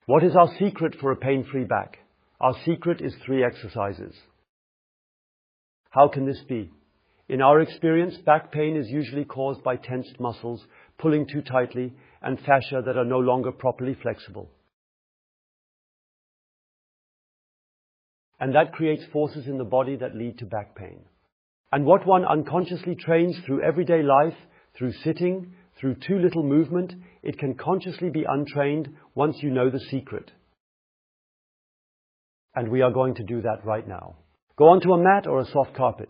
What is our secret for a pain-free back? Our secret is 3 exercises. How can this be? In our experience, back pain is usually caused by tensed muscles, pulling too tightly, and fascia that are no longer properly flexible. And that creates forces in the body that lead to back pain. And what one unconsciously trains through everyday life, through sitting, through too little movement, it can consciously be untrained once you know the secret. And we are going to do that right now. Go onto a mat or a soft carpet.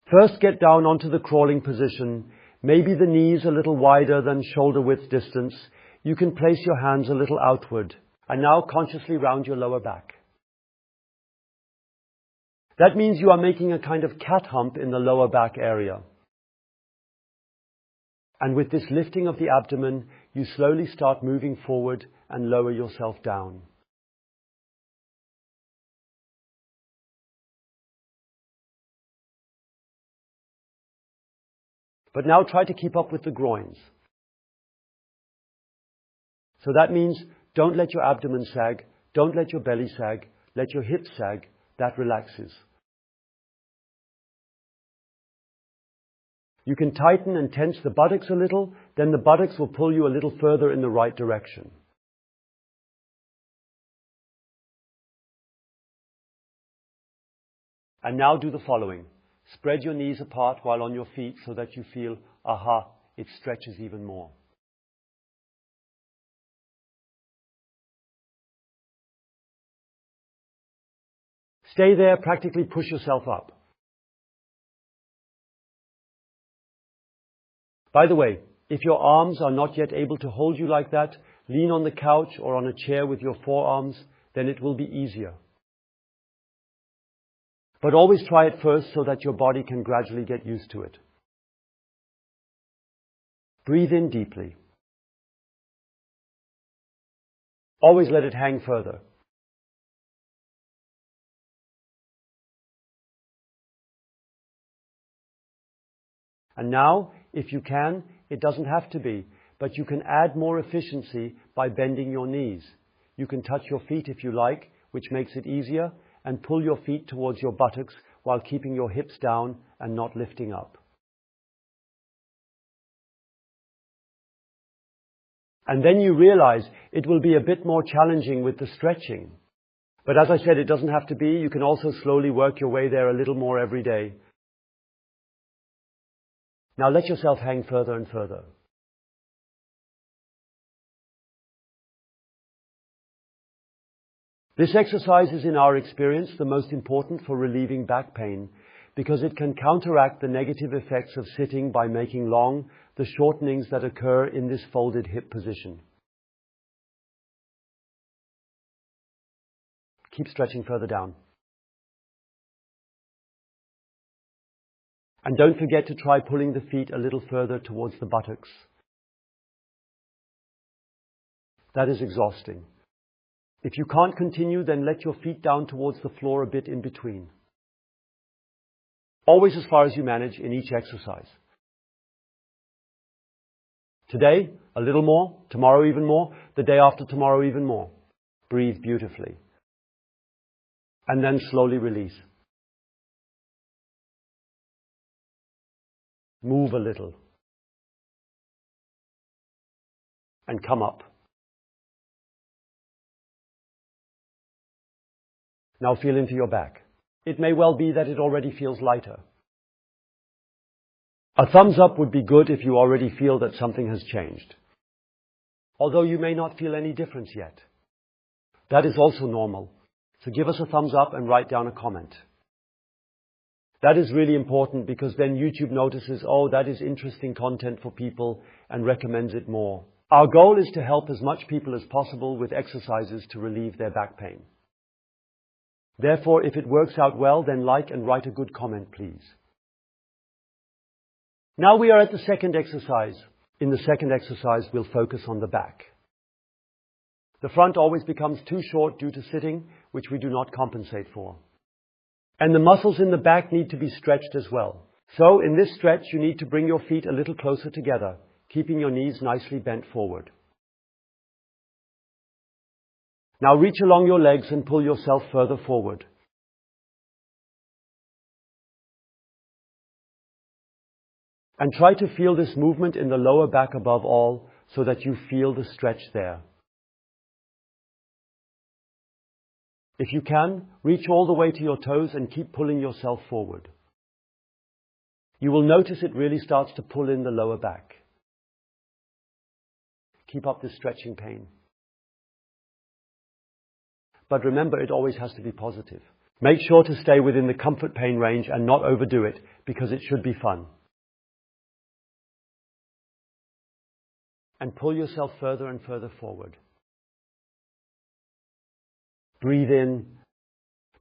First, get down onto the crawling position, maybe the knees a little wider than shoulder width distance. You can place your hands a little outward. And now consciously round your lower back. That means you are making a kind of cat hump in the lower back area. And with this lifting of the abdomen, you slowly start moving forward and lower yourself down. But now try to keep up with the groins. So that means don't let your abdomen sag, don't let your belly sag, let your hips sag. That relaxes. You can tighten and tense the buttocks a little, then the buttocks will pull you a little further in the right direction. And now do the following. Spread your knees apart while on your feet so that you feel, aha, it stretches even more. Stay there, practically push yourself up. By the way, if your arms are not yet able to hold you like that, lean on the couch or on a chair with your forearms, then it will be easier. But always try it first so that your body can gradually get used to it. Breathe in deeply. Always let it hang further. And now, if you can, it doesn't have to be, but you can add more efficiency by bending your knees. You can touch your feet if you like, which makes it easier, and pull your feet towards your buttocks while keeping your hips down and not lifting up. And then you realize it will be a bit more challenging with the stretching. But as I said, it doesn't have to be. You can also slowly work your way there a little more every day. Now let yourself hang further and further. This exercise is, in our experience, the most important for relieving back pain because it can counteract the negative effects of sitting by making long the shortenings that occur in this folded hip position. Keep stretching further down. And don't forget to try pulling the feet a little further towards the buttocks. That is exhausting. If you can't continue, then let your feet down towards the floor a bit in between. Always as far as you manage in each exercise. Today, a little more. Tomorrow, even more. The day after tomorrow, even more. Breathe beautifully. And then slowly release. Move a little. And come up. Now feel into your back. It may well be that it already feels lighter. A thumbs up would be good if you already feel that something has changed. Although you may not feel any difference yet. That is also normal. So give us a thumbs up and write down a comment. That is really important because then YouTube notices, oh, that is interesting content for people and recommends it more. Our goal is to help as much people as possible with exercises to relieve their back pain. Therefore, if it works out well, then like and write a good comment, please. Now we are at the second exercise. In the second exercise, we'll focus on the back. The front always becomes too short due to sitting, which we do not compensate for. And the muscles in the back need to be stretched as well. So in this stretch, you need to bring your feet a little closer together, keeping your knees nicely bent forward. Now reach along your legs and pull yourself further forward. And try to feel this movement in the lower back above all, so that you feel the stretch there. If you can, reach all the way to your toes and keep pulling yourself forward. You will notice it really starts to pull in the lower back. Keep up this stretching pain. But remember, it always has to be positive. Make sure to stay within the comfort pain range and not overdo it, because it should be fun. And pull yourself further and further forward. Breathe in.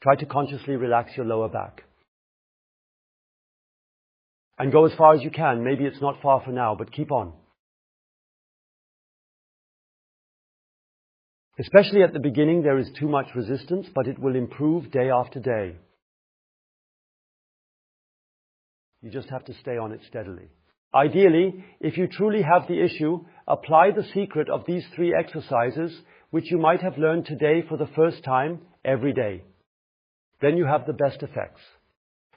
Try to consciously relax your lower back. And go as far as you can. Maybe it's not far for now, but keep on. Especially at the beginning, there is too much resistance, but it will improve day after day. You just have to stay on it steadily. Ideally, if you truly have the issue, apply the secret of these 3 exercises, which you might have learned today for the first time, every day. Then you have the best effects.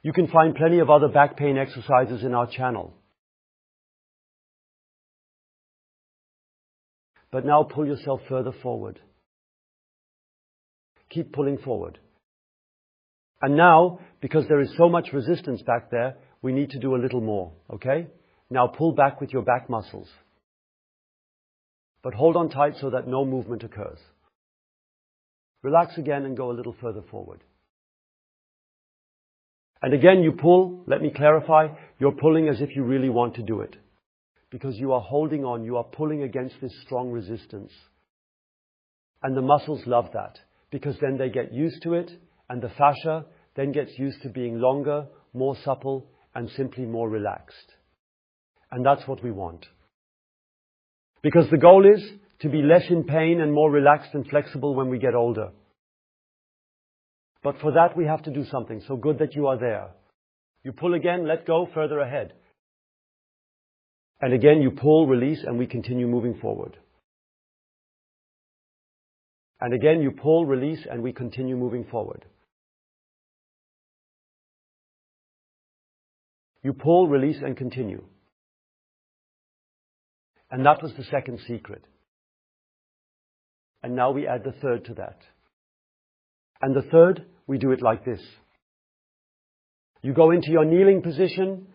You can find plenty of other back pain exercises in our channel. But now pull yourself further forward. Keep pulling forward. And now, because there is so much resistance back there, we need to do a little more, okay? Now pull back with your back muscles. But hold on tight so that no movement occurs. Relax again and go a little further forward. And again you pull, let me clarify, you're pulling as if you really want to do it. Because you are holding on, you are pulling against this strong resistance. And the muscles love that, because then they get used to it, and the fascia then gets used to being longer, more supple, and simply more relaxed. And that's what we want. Because the goal is to be less in pain and more relaxed and flexible when we get older. But for that we have to do something, so good that you are there. You pull again, let go, further ahead. And again you pull, release, and we continue moving forward. And again you pull, release, and we continue moving forward. You pull, release, and continue. And that was the second secret. And now we add the third to that. And the third, we do it like this. You go into your kneeling position.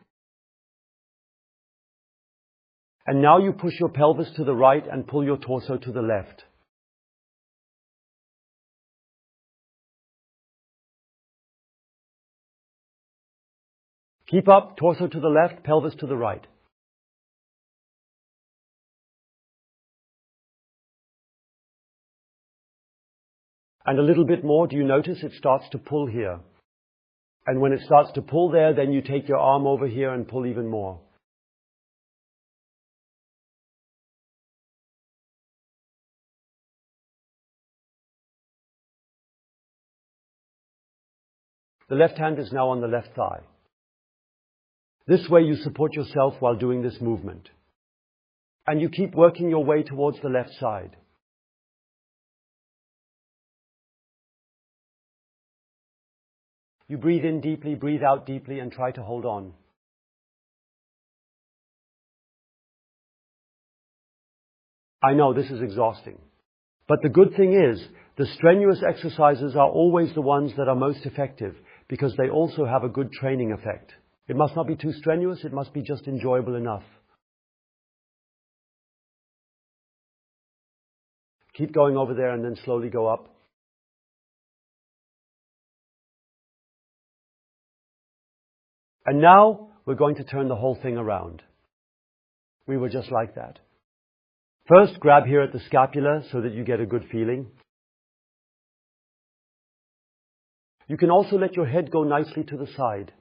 And now you push your pelvis to the right and pull your torso to the left. Keep up, torso to the left, pelvis to the right. And a little bit more, do you notice it starts to pull here? And when it starts to pull there, then you take your arm over here and pull even more. The left hand is now on the left thigh. This way you support yourself while doing this movement. And you keep working your way towards the left side. You breathe in deeply, breathe out deeply, and try to hold on. I know this is exhausting. But the good thing is, the strenuous exercises are always the ones that are most effective, because they also have a good training effect. It must not be too strenuous, it must be just enjoyable enough. Keep going over there and then slowly go up. And now we're going to turn the whole thing around. We were just like that. First, grab here at the scapula so that you get a good feeling. You can also let your head go nicely to the side.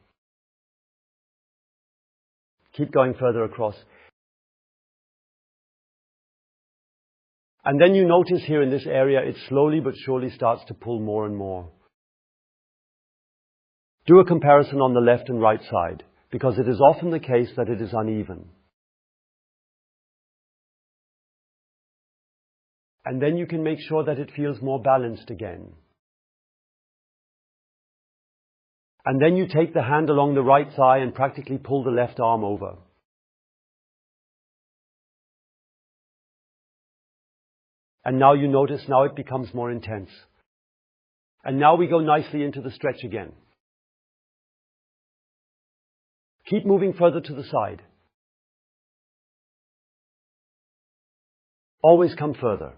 Keep going further across. And then you notice here in this area, it slowly but surely starts to pull more and more. Do a comparison on the left and right side, because it is often the case that it is uneven. And then you can make sure that it feels more balanced again. And then you take the hand along the right thigh and practically pull the left arm over. And now you notice, now it becomes more intense. And now we go nicely into the stretch again. Keep moving further to the side. Always come further.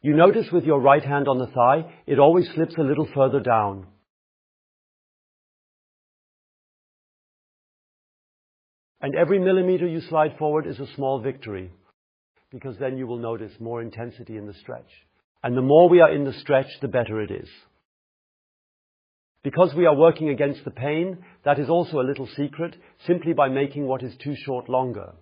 You notice with your right hand on the thigh, it always slips a little further down. And every millimeter you slide forward is a small victory, because then you will notice more intensity in the stretch. And the more we are in the stretch, the better it is. Because we are working against the pain, that is also a little secret, simply by making what is too short longer.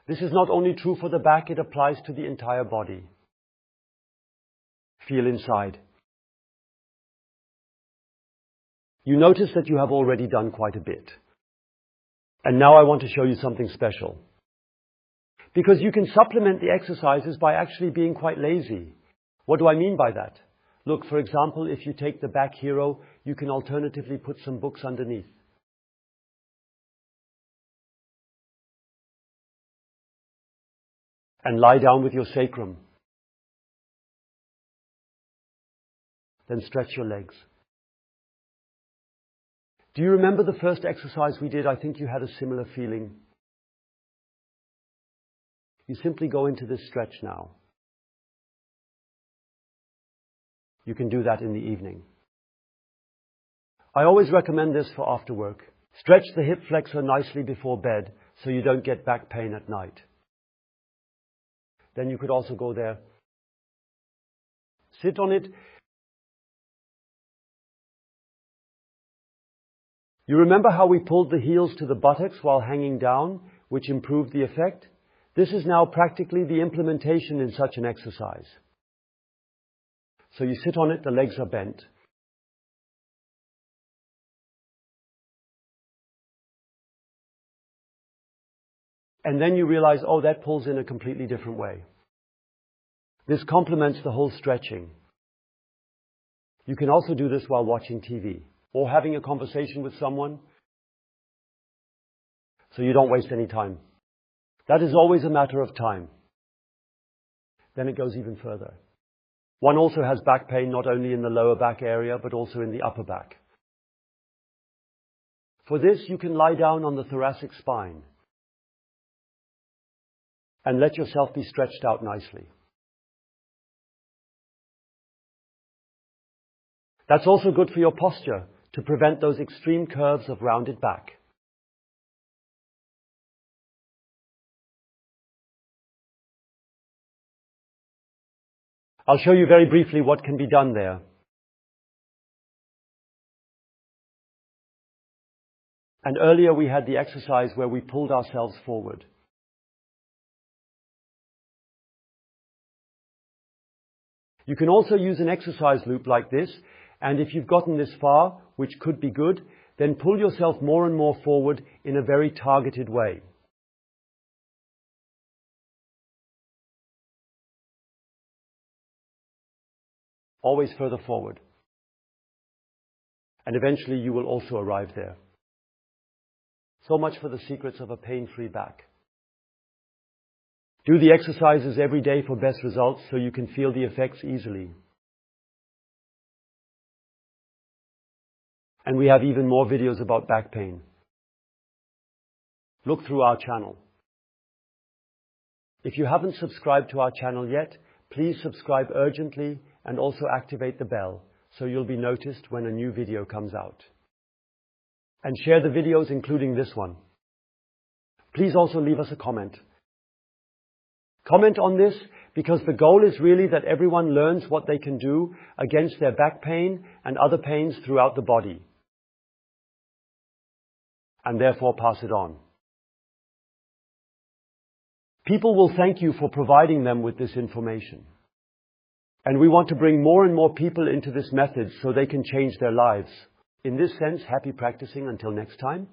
This is not only true for the back, it applies to the entire body. Feel inside. You notice that you have already done quite a bit. And now I want to show you something special. Because you can supplement the exercises by actually being quite lazy. What do I mean by that? Look, for example, if you take the back hero, you can alternatively put some books underneath. And lie down with your sacrum. Then stretch your legs. Do you remember the first exercise we did? I think you had a similar feeling. You simply go into this stretch now. You can do that in the evening. I always recommend this for after work. Stretch the hip flexor nicely before bed so you don't get back pain at night. Then you could also go there. Sit on it. You remember how we pulled the heels to the buttocks while hanging down, which improved the effect? This is now practically the implementation in such an exercise. So you sit on it, the legs are bent. And then you realize, oh, that pulls in a completely different way. This complements the whole stretching. You can also do this while watching TV or having a conversation with someone, so you don't waste any time. That is always a matter of time. Then it goes even further. One also has back pain not only in the lower back area, but also in the upper back. For this, you can lie down on the thoracic spine and let yourself be stretched out nicely. That's also good for your posture, to prevent those extreme curves of rounded back. I'll show you very briefly what can be done there. And earlier we had the exercise where we pulled ourselves forward. You can also use an exercise loop like this, and if you've gotten this far, which could be good, then pull yourself more and more forward in a very targeted way. Always further forward. And eventually you will also arrive there. So much for the secrets of a pain-free back. Do the exercises every day for best results so you can feel the effects easily. And we have even more videos about back pain. Look through our channel. If you haven't subscribed to our channel yet, please subscribe urgently and also activate the bell so you'll be noticed when a new video comes out. And share the videos, including this one. Please also leave us a comment. Comment on this because the goal is really that everyone learns what they can do against their back pain and other pains throughout the body. And therefore pass it on. People will thank you for providing them with this information. And we want to bring more and more people into this method so they can change their lives. In this sense, happy practicing until next time.